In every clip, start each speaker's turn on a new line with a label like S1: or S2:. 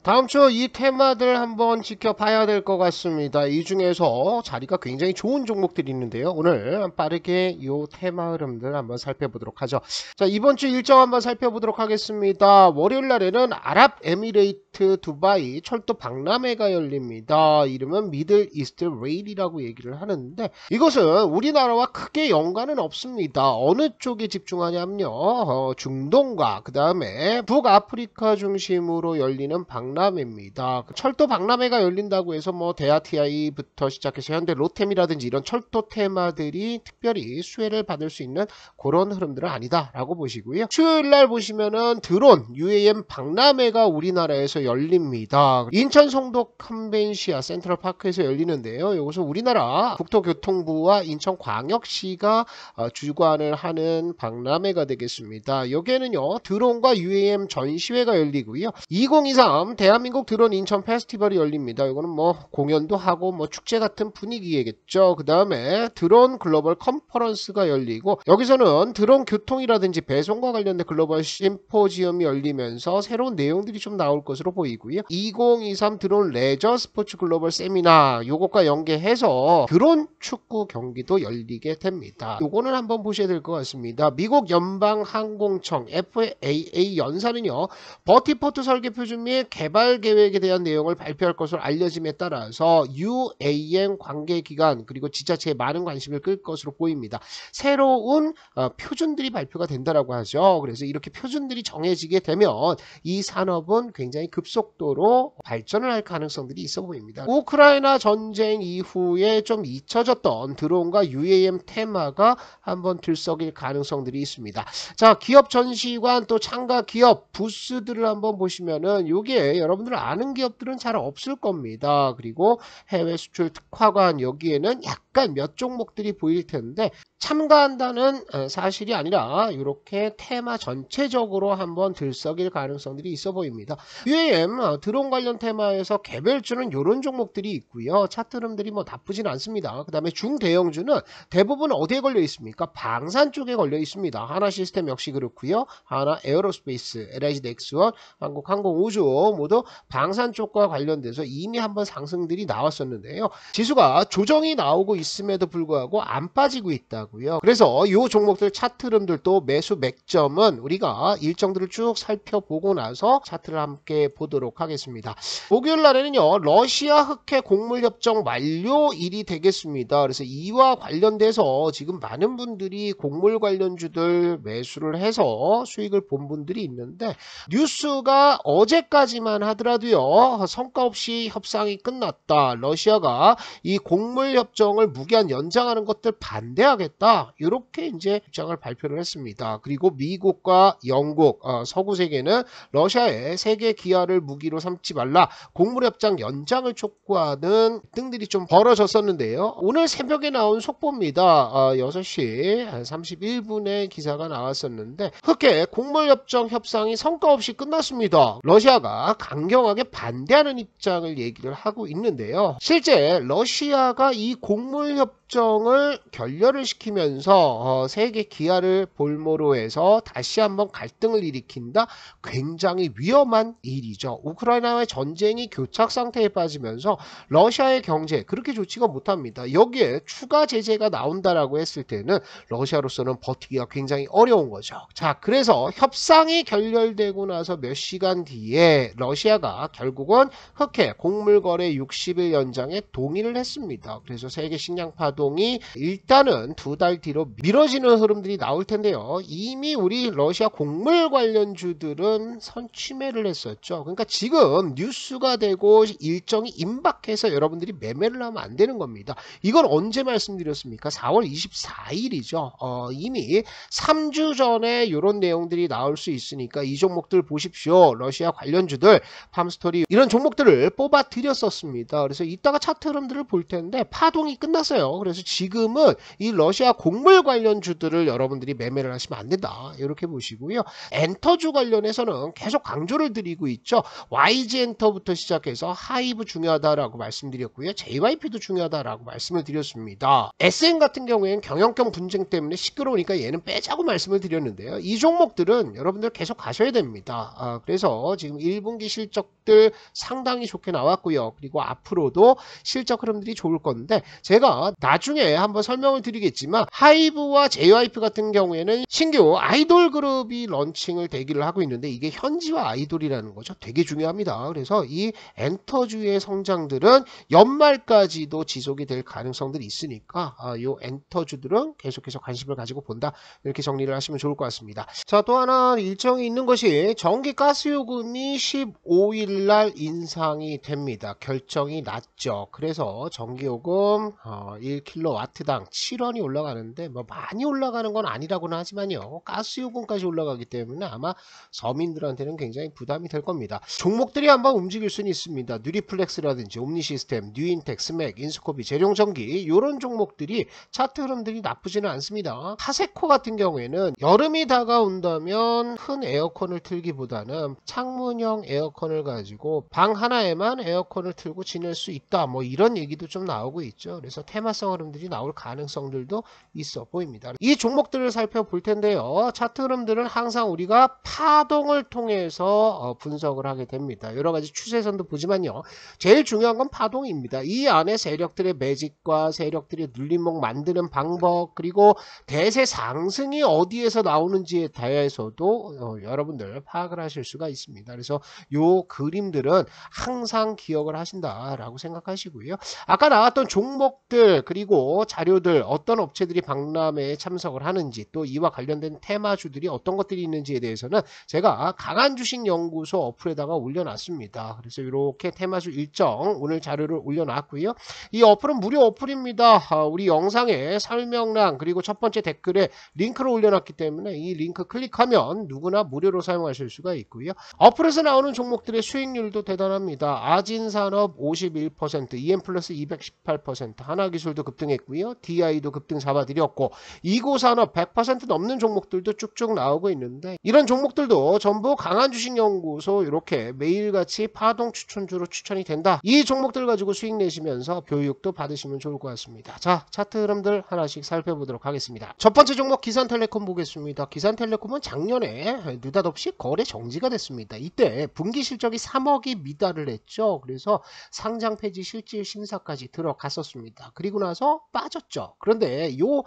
S1: 다음 주 이 테마들 한번 지켜봐야 될 것 같습니다. 이 중에서 자리가 굉장히 좋은 종목들이 있는데요. 오늘 빠르게 이 테마 흐름들 한번 살펴보도록 하죠. 자, 이번 주 일정 한번 살펴보도록 하겠습니다. 월요일 날에는 아랍에미레이트 두바이 철도 박람회가 열립니다. 이름은 미들 이스트 레일이라고 얘기를 하는데 이것은 우리나라와 크게 연관은 없습니다. 어느 쪽에 집중하냐면요. 중동과 그 다음에 북아프리카 중심으로 열리는 박람회입니다. 철도 박람회가 열린다고 해서 뭐 대아티아이부터 시작해서 현대 로템이라든지 이런 철도 테마들이 특별히 수혜를 받을 수 있는 그런 흐름들은 아니다라고 보시고요. 수요일날 보시면은 드론 UAM 박람회가 우리나라에서 열립니다. 인천 송도 컨벤시아 센트럴파크에서 열리는데요. 이것은 우리나라 국토교통부와 인천광역시가 주관을 하는 박람회가 되겠습니다. 여기에는요 드론과 UAM 전시회가 열리고요. 2023 대한민국 드론 인천 페스티벌이 열립니다. 이거는 뭐 공연도 하고 뭐 축제 같은 분위기겠죠. 그 다음에 드론 글로벌 컨퍼런스가 열리고 여기서는 드론 교통이라든지 배송과 관련된 글로벌 심포지엄이 열리면서 새로운 내용들이 좀 나올 것으로 보이고요. 2023 드론 레저 스포츠 글로벌 세미나 요것과 연계해서 드론 축구 경기도 열리게 됩니다. 요거는 한번 보셔야 될 것 같습니다. 미국 연방항공청 FAA 연사는요 버티포트 설계 표준 및 개발 계획에 대한 내용을 발표할 것으로 알려짐에 따라서 UAM 관계기관 그리고 지자체에 많은 관심을 끌 것으로 보입니다. 새로운 표준들이 발표가 된다라고 하죠. 그래서 이렇게 표준들이 정해지게 되면 이 산업은 굉장히 급속도로 발전을 할 가능성들이 있어 보입니다. 우크라이나 전쟁 이후에 좀 잊혀졌던 드론과 UAM 테마가 한번 들썩일 가능성들이 있습니다. 자, 기업 전시관 또 참가 기업 부스들을 한번 보시면은 여기에 여러분들 아는 기업들은 잘 없을 겁니다. 그리고 해외 수출 특화관 여기에는 약간 몇 종목들이 보일 텐데 참가한다는 사실이 아니라 이렇게 테마 전체적으로 한번 들썩일 가능성들이 있어 보입니다. UAM 드론 관련 테마에서 개별주는 이런 종목들이 있고요. 차트 흐름들이 뭐 나쁘진 않습니다. 그 다음에 중대형주는 대부분 어디에 걸려 있습니까? 방산 쪽에 걸려 있습니다. 하나 시스템 역시 그렇고요. 하나 에어로스페이스, LIG 넥스원, 한국항공우주 모두 방산 쪽과 관련돼서 이미 한번 상승들이 나왔었는데요. 지수가 조정이 나오고 있음에도 불구하고 안 빠지고 있다고요. 그래서 이 종목들 차트 흐름들도 매수 맥점은 우리가 일정들을 쭉 살펴보고 나서 차트를 함께 보도록 하겠습니다. 목요일 날에는요 러시아 흑해 곡물협정 만료일이 되겠습니다. 그래서 이와 관련돼서 지금 많은 분들이 곡물 관련주들 매수를 해서 수익을 본 분들이 있는데 뉴스가 어제까지만 하더라도요 성과 없이 협상이 끝났다. 러시아가 이 곡물협정을 무기한 연장하는 것들 반대하겠다. 이렇게 이제 입장을 발표를 했습니다. 그리고 미국과 영국, 서구 세계는 러시아의 세계 기아를 무기로 삼지 말라. 곡물협정 연장을 촉구하는 등들이 좀 벌어졌었는데요. 오늘 새벽에 나온 속보입니다. 6시 31분에 기사가 나왔었는데 흑해 곡물협정 협상이 성과 없이 끝났습니다. 러시아가 강경하게 반대하는 입장을 얘기를 하고 있는데요. 실제 러시아가 이 곡물협정을 결렬을 시키면서 세계 기아를 볼모로 해서 다시 한번 갈등을 일으킨다. 굉장히 위험한 일이죠. 우크라이나의 전쟁이 교착 상태에 빠지면서 러시아의 경제 그렇게 좋지가 못합니다. 여기에 추가 제재가 나온다라고 했을 때는 러시아로서는 버티기가 굉장히 어려운 거죠. 자, 그래서 협상이 결렬되고 나서 몇 시간 뒤에 러시아가 결국은 흑해 곡물거래 60일 연장에 동의를 했습니다. 그래서 세계 식량 파동이 일단은 2달 뒤로 미뤄지는 흐름들이 나올 텐데요. 이미 우리 러시아 곡물 관련주들은 선취매를 했었죠. 그러니까 지금 뉴스가 되고 일정이 임박해서 여러분들이 매매를 하면 안 되는 겁니다. 이건 언제 말씀드렸습니까? 4월 24일이죠. 이미 3주 전에 이런 내용들이 나올 수 있으니까 이 종목들 보십시오. 러시아 관련주들 팜스토리 이런 종목들을 뽑아 드렸었습니다. 그래서 이따가 차트 흐름들을 볼 텐데 파동이 끝났어요. 그래서 지금은 이 러시아 곡물 관련주들을 여러분들이 매매를 하시면 안 된다. 이렇게 보시고요. 엔터주 관련해서는 계속 강조를 드리고 있죠. YG 엔터부터 시작해서 하이브 중요하다라고 말씀드렸고요. JYP도 중요하다라고 말씀을 드렸습니다. SM 같은 경우에는 경영권 분쟁 때문에 시끄러우니까 얘는 빼자고 말씀을 드렸는데요. 이 종목들은 여러분들 계속 가셔야 됩니다. 그래서 지금 1분기 실적들 종목들 상당히 좋게 나왔고요. 그리고 앞으로도 실적 흐름들이 좋을 건데 제가 나중에 한번 설명을 드리겠지만 하이브와 JYP 같은 경우에는 신규 아이돌 그룹이 런칭을 대기를 하고 있는데 이게 현지화 아이돌이라는 거죠. 되게 중요합니다. 그래서 이 엔터주의 성장들은 연말까지도 지속이 될 가능성들이 있으니까 요 엔터주들은 계속해서 관심을 가지고 본다. 이렇게 정리를 하시면 좋을 것 같습니다. 자, 또 하나 일정이 있는 것이 전기 가스요금이 15일 날 인상이 됩니다. 결정이 났죠. 그래서 전기요금 1kW당 7원이 올라가는데 뭐 많이 올라가는 건 아니라고는 하지만요. 가스요금까지 올라가기 때문에 아마 서민들한테는 굉장히 부담이 될 겁니다. 종목들이 한번 움직일 수는 있습니다. 뉴리플렉스라든지 옴니시스템, 뉴인텍, 스맥, 인스코비, 재룡전기 이런 종목들이 차트 흐름들이 나쁘지는 않습니다. 타세코 같은 경우에는 여름이 다가온다면 큰 에어컨을 틀기보다는 창문형 에어컨을 가지고 방 하나에만 에어컨을 틀고 지낼 수 있다. 뭐 이런 얘기도 좀 나오고 있죠. 그래서 테마성 흐름들이 나올 가능성들도 있어 보입니다. 이 종목들을 살펴볼 텐데요. 차트 흐름들은 항상 우리가 파동을 통해서 분석을 하게 됩니다. 여러 가지 추세선도 보지만요. 제일 중요한 건 파동입니다. 이 안에 세력들의 매집과 세력들의 눌림목 만드는 방법 그리고 대세 상승이 어디에서 나오는지에 대해서도 여러분들 파악을 하실 수가 있습니다. 그래서 요 그림들은 항상 기억을 하신다라고 생각하시고요. 아까 나왔던 종목들 그리고 자료들 어떤 업체들이 박람회에 참석을 하는지 또 이와 관련된 테마주들이 어떤 것들이 있는지에 대해서는 제가 강한주식연구소 어플에다가 올려놨습니다. 그래서 이렇게 테마주 일정 오늘 자료를 올려놨고요. 이 어플은 무료 어플입니다. 우리 영상의 설명란 그리고 첫 번째 댓글에 링크를 올려놨기 때문에 이 링크 클릭하면 누구나 무료로 사용하실 수가 있고요. 어플에서 나오는 종목들의 수익률도 대단합니다. 아진산업 51%, EM플러스 218%, 하나기술도 급등했고요. DI도 급등 잡아드렸고 이고산업 100% 넘는 종목들도 쭉쭉 나오고 있는데 이런 종목들도 전부 강한주식연구소 이렇게 매일같이 파동 추천주로 추천이 된다. 이 종목들 가지고 수익 내시면서 교육도 받으시면 좋을 것 같습니다. 자, 차트 흐름들 하나씩 살펴보도록 하겠습니다. 첫 번째 종목 기산텔레콤 보겠습니다. 기산텔레콤은 작년에 느닷없이 거래 정지가 됐습니다. 이때 분기 실적이 3억이 미달을 했죠. 그래서 상장 폐지 실질 심사까지 들어갔었습니다. 그리고 나서 빠졌죠. 그런데 요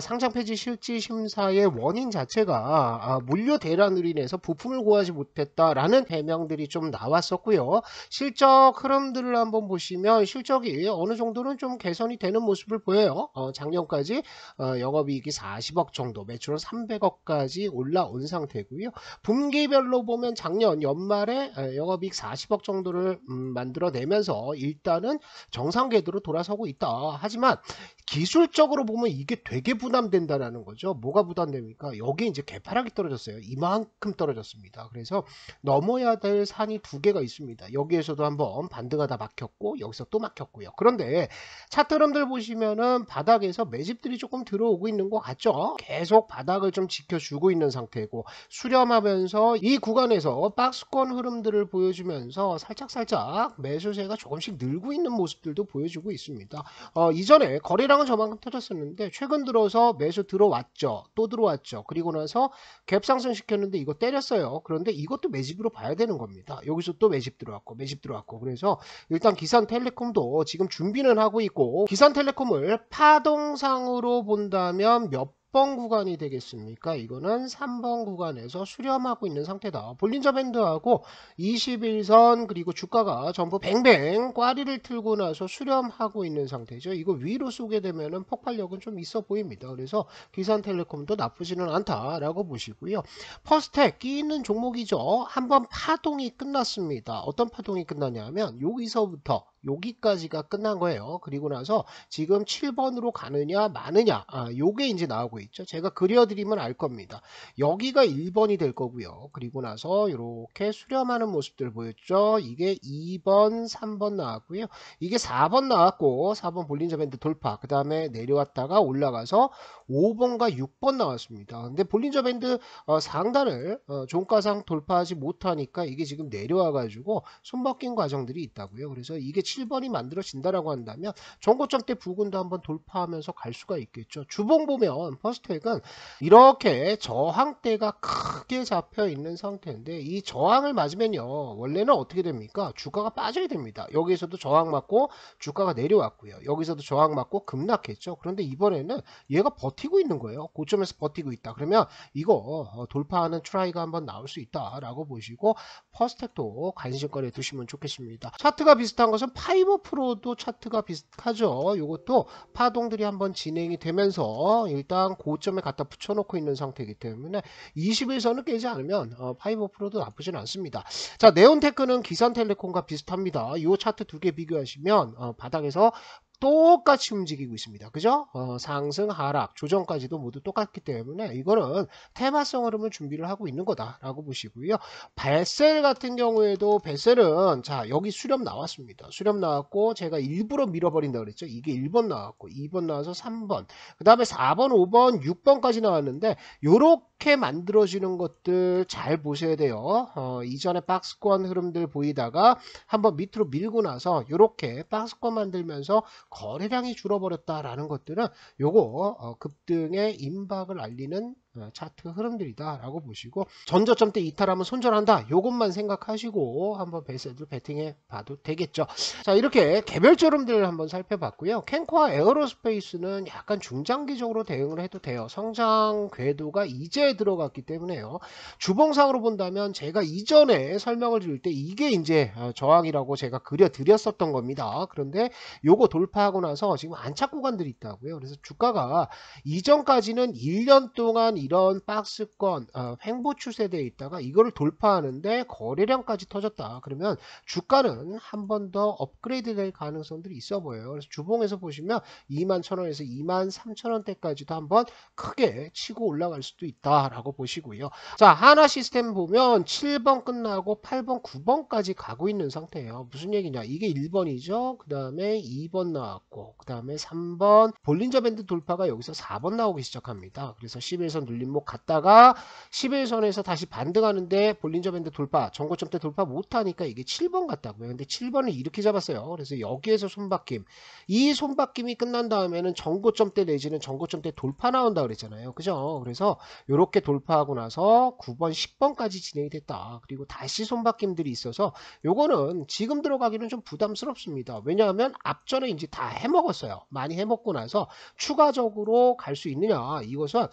S1: 상장 폐지 실질 심사의 원인 자체가 물류 대란으로 인해서 부품을 구하지 못했다라는 해명들이 좀 나왔었고요. 실적 흐름들을 한번 보시면 실적이 어느 정도는 좀 개선이 되는 모습을 보여요. 작년까지 영업이익이 40억 정도, 매출은 300억까지 올라온 상태고요. 분기별로 보면 작년 연말에 영업이익 40억 정도를 만들어내면서 일단은 정상 궤도로 돌아서고 있다. 하지만 기술적으로 보면 이게 되게 부담된다라는 거죠. 뭐가 부담됩니까? 여기 이제 개파락이 떨어졌어요. 이만큼 떨어졌습니다. 그래서 넘어야 될 산이 두 개가 있습니다. 여기에서도 한번 반등하다 막혔고 여기서 또 막혔고요. 그런데 차트 흐름들 보시면은 바닥에서 매집들이 조금 들어오고 있는 것 같죠. 계속 바닥을 좀 지켜주고 있는 상태고 수렴하면서 이 구간에서 박스권 흐름들을 보여주면서 살짝살짝 매수세가 조금씩 늘고 있는 모습들도 보여주고 있습니다. 이전에 거래량은 저만큼 터졌었는데 최근 들어서 매수 들어왔죠. 또 들어왔죠. 그리고 나서 갭 상승 시켰는데 이거 때렸어요. 그런데 이것도 매집으로 봐야 되는 겁니다. 여기서 또 매집 들어왔고 매집 들어왔고 그래서 일단 기산텔레콤도 지금 준비는 하고 있고 기산텔레콤을 파동상으로 본다면 몇 번 구간이 되겠습니까? 이거는 3번 구간에서 수렴하고 있는 상태다. 볼린저 밴드하고 21선 그리고 주가가 전부 뱅뱅 꽈리를 틀고 나서 수렴하고 있는 상태죠. 이거 위로 쏘게 되면은 폭발력은 좀 있어 보입니다. 그래서 기산텔레콤도 나쁘지는 않다라고 보시고요. 퍼스텍 끼 있는 종목이죠. 한번 파동이 끝났습니다. 어떤 파동이 끝나냐면 여기서부터 여기까지가 끝난 거예요. 그리고 나서 지금 7번으로 가느냐 마느냐 요게 이제 나오고 있죠. 제가 그려드리면 알 겁니다. 여기가 1번이 될 거고요. 그리고 나서 이렇게 수렴하는 모습들 보였죠. 이게 2번 3번 나왔고요. 이게 4번 나왔고 4번 볼린저 밴드 돌파 그 다음에 내려왔다가 올라가서 5번과 6번 나왔습니다. 근데 볼린저 밴드 상단을 종가상 돌파하지 못하니까 이게 지금 내려와 가지고 손바뀐 과정들이 있다고요. 그래서 이게 7번이 만들어진다라고 한다면 전고점대 부근도 한번 돌파하면서 갈 수가 있겠죠. 주봉 보면 퍼스트액은 이렇게 저항대가 크게 잡혀 있는 상태인데 이 저항을 맞으면요 원래는 어떻게 됩니까? 주가가 빠져야 됩니다. 여기서도 저항 맞고 주가가 내려왔고요. 여기서도 저항 맞고 급락했죠. 그런데 이번에는 얘가 버티고 있는 거예요. 고점에서 버티고 있다. 그러면 이거 돌파하는 트라이가 한번 나올 수 있다라고 보시고 퍼스텍도 관심거리에 두시면 좋겠습니다. 차트가 비슷한 것은 파이버 프로도 차트가 비슷하죠. 이것도 파동들이 한번 진행이 되면서 일단 고점에 갖다 붙여놓고 있는 상태이기 때문에 20일선을 깨지 않으면 파이버 프로도 나쁘진 않습니다. 자, 네온테크는 기산텔레콤과 비슷합니다. 이 차트 두 개 비교하시면 바닥에서 똑같이 움직이고 있습니다. 그죠? 상승, 하락, 조정까지도 모두 똑같기 때문에 이거는 테마성 흐름을 준비를 하고 있는 거다라고 보시고요. 베셀 같은 경우에도 베셀은 자 여기 수렴 나왔습니다. 수렴 나왔고 제가 일부러 밀어버린다 그랬죠. 이게 1번 나왔고 2번 나와서 3번 그 다음에 4번, 5번, 6번까지 나왔는데 요렇게 만들어지는 것들 잘 보셔야 돼요. 이전에 박스권 흐름들 보이다가 한번 밑으로 밀고 나서 요렇게 박스권 만들면서 거래량이 줄어버렸다라는 것들은 요거 급등의 임박을 알리는 차트 흐름들이다 라고 보시고 전저점대 이탈하면 손절한다 요것만 생각하시고 한번 베셀도 베팅해 봐도 되겠죠. 자 이렇게 개별적 흐름들을 한번 살펴봤고요. 캔코와 에어로스페이스는 약간 중장기적으로 대응을 해도 돼요. 성장 궤도가 이제 들어갔기 때문에요. 주봉상으로 본다면 제가 이전에 설명을 드릴 때 이게 이제 저항이라고 제가 그려드렸었던 겁니다. 그런데 요거 돌파하고 나서 지금 안착 구간들이 있다고요. 그래서 주가가 이전까지는 1년 동안 이런 박스권 횡보 추세대에 있다가 이거를 돌파하는데 거래량까지 터졌다. 그러면 주가는 한 번 더 업그레이드 될 가능성들이 있어 보여요. 그래서 주봉에서 보시면 21,000원에서 23,000원대까지도 한번 크게 치고 올라갈 수도 있다라고 보시고요. 자, 하나 시스템 보면 7번 끝나고 8번, 9번까지 가고 있는 상태예요. 무슨 얘기냐? 이게 1번이죠. 그 다음에 2번 나왔고 그 다음에 3번 볼린저 밴드 돌파가 여기서 4번 나오기 시작합니다. 그래서 11선 눌림목 갔다가 11선에서 다시 반등하는데 볼린저 밴드 돌파, 전고점대 돌파 못하니까 이게 7번 같다고요. 근데 7번을 이렇게 잡았어요. 그래서 여기에서 손바뀜, 이 손바뀜이 끝난 다음에는 전고점대 내지는 전고점대 돌파 나온다 그랬잖아요. 그죠? 그래서 이렇게 돌파하고 나서 9번, 10번까지 진행이 됐다. 그리고 다시 손바뀜들이 있어서 요거는 지금 들어가기는 좀 부담스럽습니다. 왜냐하면 앞전에 이제 다 해먹었어요. 많이 해먹고 나서 추가적으로 갈 수 있느냐, 이것은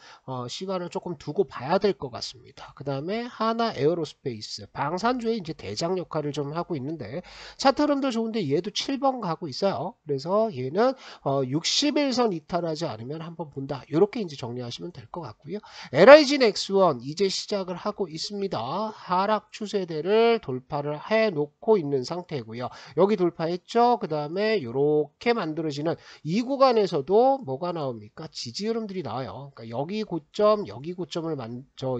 S1: 시간을 조금 두고 봐야 될 것 같습니다. 그 다음에 하나 에어로스페이스 방산주의 이제 대장 역할을 좀 하고 있는데 차트 흐름도 좋은데 얘도 7번 가고 있어요. 그래서 얘는 60일선 이탈하지 않으면 한번 본다. 이렇게 이제 정리하시면 될 것 같고요. LIG 넥스원 이제 시작을 하고 있습니다. 하락 추세대를 돌파를 해 놓고 있는 상태고요. 여기 돌파했죠. 그 다음에 이렇게 만들어지는 이 구간에서도 뭐가 나옵니까? 지지 흐름들이 나와요. 그러니까 여기 고점을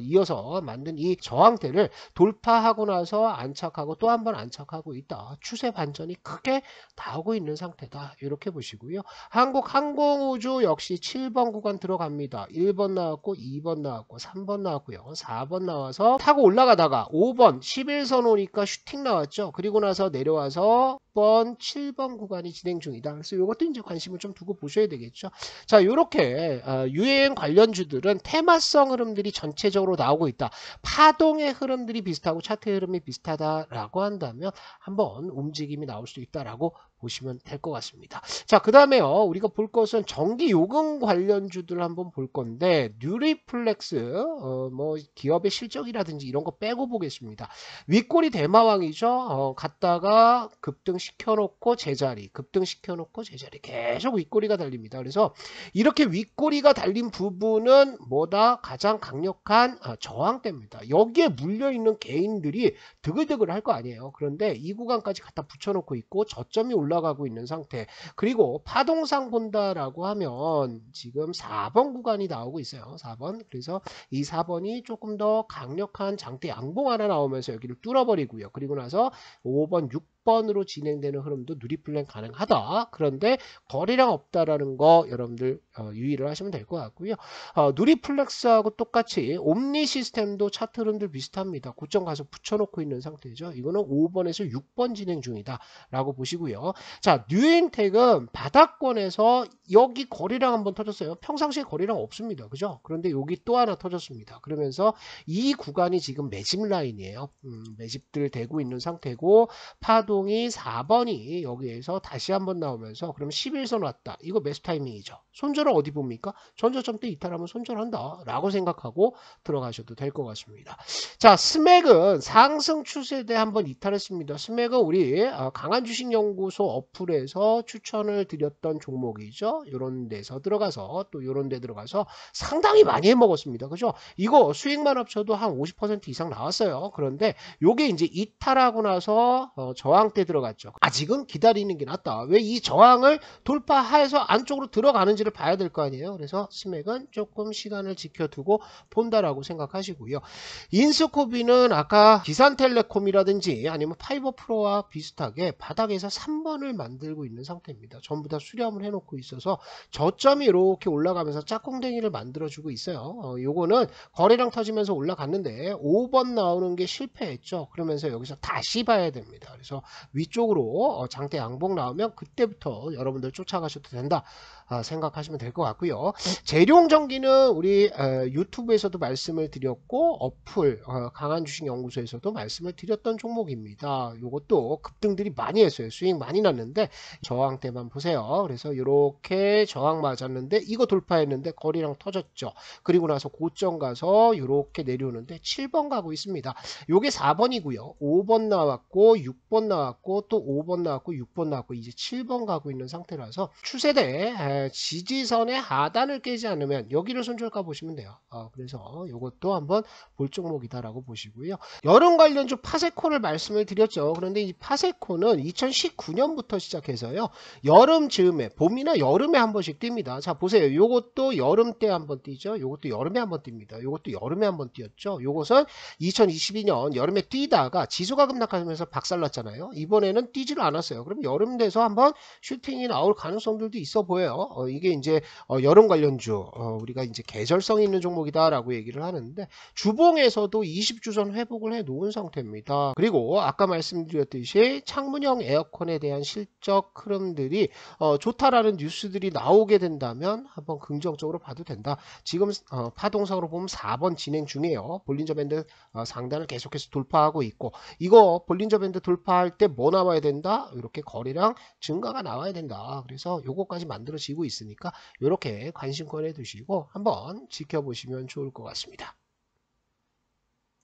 S1: 이어서 만든 이 저항대를 돌파하고 나서 안착하고 또 한 번 안착하고 있다. 추세 반전이 크게 나오고 있는 상태다. 이렇게 보시고요. 한국항공우주 역시 7번 구간 들어갑니다. 1번 나왔고 2번 나왔고 3번 나왔고요. 4번 나와서 타고 올라가다가 5번 11선 오니까 슈팅 나왔죠. 그리고 나서 내려와서 7번 구간이 진행 중이다. 그래서 이것도 이제 관심을 좀 두고 보셔야 되겠죠. 자, 이렇게 유행 관련주들은 테마성 흐름들이 전체적으로 나오고 있다. 파동의 흐름들이 비슷하고 차트의 흐름이 비슷하다라고 한다면 한번 움직임이 나올 수 있다라고 보시면 될 것 같습니다. 자, 그 다음에요. 우리가 볼 것은 전기 요금 관련주들 한번 볼 건데 뉴리플렉스 뭐 기업의 실적이라든지 이런 거 빼고 보겠습니다. 윗꼬리 대마왕이죠. 갔다가 급등시켜놓고 제자리, 급등시켜놓고 제자리, 계속 윗꼬리가 달립니다. 그래서 이렇게 윗꼬리가 달린 부분은 뭐다? 가장 강력한 저항대입니다. 여기에 물려있는 개인들이 드글드글 할 거 아니에요. 그런데 이 구간까지 갖다 붙여놓고 있고 저점이 올라가고 있는 상태. 그리고 파동상 본다라고 하면 지금 4번 구간이 나오고 있어요. 4번. 그래서 이 4번이 조금 더 강력한 장대 양봉 하나 나오면서 여기를 뚫어버리고요. 그리고 나서 5번, 6번 6번으로 진행되는 흐름도 누리플랜 가능하다. 그런데 거래량 없다라는 거 여러분들 유의를 하시면 될 것 같고요. 누리플렉스하고 똑같이 옴니 시스템도 차트 흐름들 비슷합니다. 고점 가서 붙여놓고 있는 상태죠. 이거는 5번에서 6번 진행 중이다 라고 보시고요. 자, 뉴인텍은 바닥권에서 여기 거래량 한번 터졌어요. 평상시에 거래량 없습니다. 그죠? 그런데 여기 또 하나 터졌습니다. 그러면서 이 구간이 지금 매집 라인이에요. 매집들 되고 있는 상태고, 파동이 4번이 여기에서 다시 한번 나오면서 그럼 11선 왔다. 이거 매수 타이밍이죠. 손절은 어디 봅니까? 전저점 때 이탈하면 손절한다 라고 생각하고 들어가셔도 될 것 같습니다. 자, 스맥은 상승 추세대 한번 이탈했습니다. 스맥은 우리 강한 주식연구소 어플에서 추천을 드렸던 종목이죠. 이런 데서 들어가서 또 이런 데 들어가서 상당히 많이 해먹었습니다. 그죠? 이거 수익만 합쳐도 한 50% 이상 나왔어요. 그런데 요게 이제 이탈하고 나서 저항대 들어갔죠. 아직은 기다리는 게 낫다. 왜 이 저항을 돌파해서 안쪽으로 들어가는지를 봐야 될 거 아니에요. 그래서 스맥은 조금 시간을 지켜두고 본다라고 생각하시고요. 인스코비는 아까 기산텔레콤이라든지 아니면 파이버프로와 비슷하게 바닥에서 3번을 만들고 있는 상태입니다. 전부 다 수렴을 해놓고 있어서 저점이 이렇게 올라가면서 짝꿍댕이를 만들어주고 있어요. 요거는 거래량 터지면서 올라갔는데 5번 나오는 게 실패했죠. 그러면서 여기서 다시 봐야 됩니다. 그래서 위쪽으로 장대 양봉 나오면 그때부터 여러분들 쫓아가셔도 된다 생각하시면 될 것 같고요. 재룡전기는 우리 유튜브에서도 말씀을 드렸고 어플 강한 주식 연구소에서도 말씀을 드렸던 종목입니다. 이것도 급등들이 많이 했어요. 수익 많이 났는데 저항대만 보세요. 그래서 이렇게 저항 맞았는데 이거 돌파했는데 거리랑 터졌죠. 그리고 나서 고점 가서 이렇게 내려오는데 7번 가고 있습니다. 요게 4번이고요. 5번 나왔고 6번 나왔고 또 5번 나왔고 6번 나왔고 이제 7번 가고 있는 상태라서 추세대 지지선의 하단을 깨지 않으면 여기를 손절가 보시면 돼요. 그래서 이것도 한번 볼 종목이다라고 보시고요. 여름 관련주 파세코를 말씀을 드렸죠. 그런데 이 파세코는 2019년부터 시작해서요. 여름 즈음에 봄이나 여름에 한 번씩 뜁니다. 자 보세요. 이것도 여름 때 한번 뛰죠. 이것도 여름에 한번 뜁니다. 이것도 여름에 한번 뛰었죠. 이것은 2022년 여름에 뛰다가 지수가 급락하면서 박살났잖아요. 이번에는 뛰지를 않았어요. 그럼 여름 돼서 한번 슈팅이 나올 가능성들도 있어 보여요. 이게 이제 여름 관련주 우리가 이제 계절성 있는 종목이다라고 얘기를 하는데 주봉에서도 20주선 회복을 해 놓은 상태입니다. 그리고 아까 말씀드렸듯이 창문형 에어컨에 대한 실적 흐름들이 좋다라는 뉴스들이 나오게 된다면 한번 긍정적으로 봐도 된다. 지금 파동상으로 보면 4번 진행 중이에요. 볼린저 밴드 상단을 계속해서 돌파하고 있고 이거 볼린저 밴드 돌파할 때 뭐 나와야 된다? 이렇게 거래량 증가가 나와야 된다. 그래서 요거까지 만들어지고 있으니까 이렇게 관심권에 두시고 한번 지켜보시면 좋을 것 같습니다.